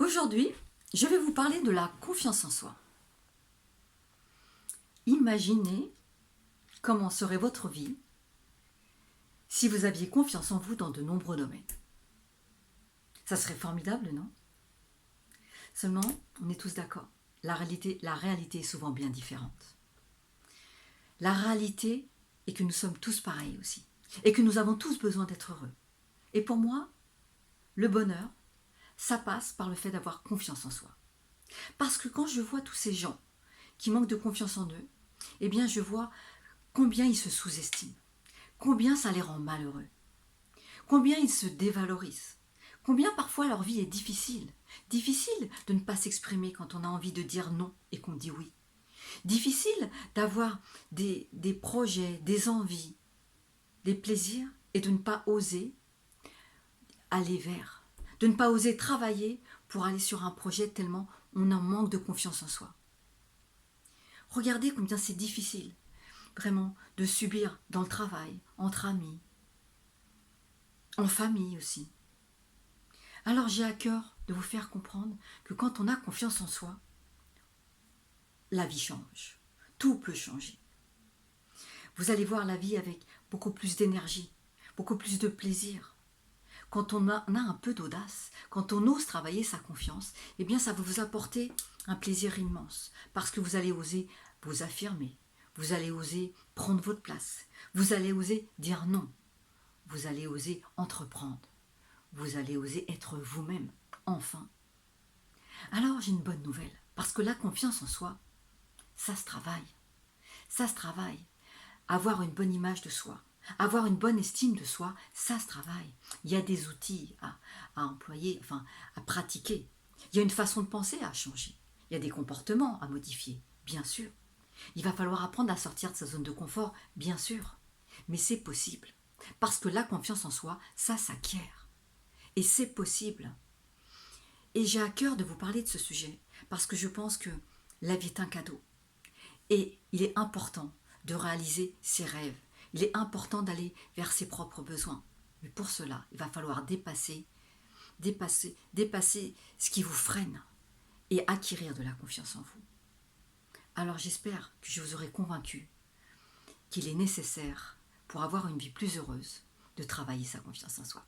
Aujourd'hui, je vais vous parler de la confiance en soi. Imaginez comment serait votre vie si vous aviez confiance en vous dans de nombreux domaines. Ça serait formidable, non? Seulement, on est tous d'accord, la réalité est souvent bien différente. La réalité est que nous sommes tous pareils aussi, et que nous avons tous besoin d'être heureux. Et pour moi, le bonheur, ça passe par le fait d'avoir confiance en soi. Parce que quand je vois tous ces gens qui manquent de confiance en eux, eh bien je vois combien ils se sous-estiment, combien ça les rend malheureux, combien ils se dévalorisent, combien parfois leur vie est difficile. Difficile de ne pas s'exprimer quand on a envie de dire non et qu'on dit oui. Difficile d'avoir des projets, des envies, des plaisirs et de ne pas oser aller vers, de ne pas oser travailler pour aller sur un projet tellement on en manque de confiance en soi. Regardez combien c'est difficile, vraiment, de subir dans le travail, entre amis, en famille aussi. Alors j'ai à cœur de vous faire comprendre que quand on a confiance en soi, la vie change. Tout peut changer. Vous allez voir la vie avec beaucoup plus d'énergie, beaucoup plus de plaisir. Quand on a un peu d'audace, quand on ose travailler sa confiance, eh bien ça va vous apporter un plaisir immense parce que vous allez oser vous affirmer, vous allez oser prendre votre place, vous allez oser dire non, vous allez oser entreprendre, vous allez oser être vous-même, enfin. Alors j'ai une bonne nouvelle, parce que la confiance en soi, ça se travaille. Ça se travaille. Avoir une bonne image de soi, avoir une bonne estime de soi, ça se travaille. Il y a des outils à employer, enfin à pratiquer. Il y a une façon de penser à changer. Il y a des comportements à modifier, bien sûr. Il va falloir apprendre à sortir de sa zone de confort, bien sûr. Mais c'est possible. Parce que la confiance en soi, ça s'acquiert. Et c'est possible. Et j'ai à cœur de vous parler de ce sujet, parce que je pense que la vie est un cadeau. Et il est important de réaliser ses rêves. Il est important d'aller vers ses propres besoins. Mais pour cela, il va falloir dépasser ce qui vous freine et acquérir de la confiance en vous. Alors j'espère que je vous aurai convaincu qu'il est nécessaire, pour avoir une vie plus heureuse, de travailler sa confiance en soi.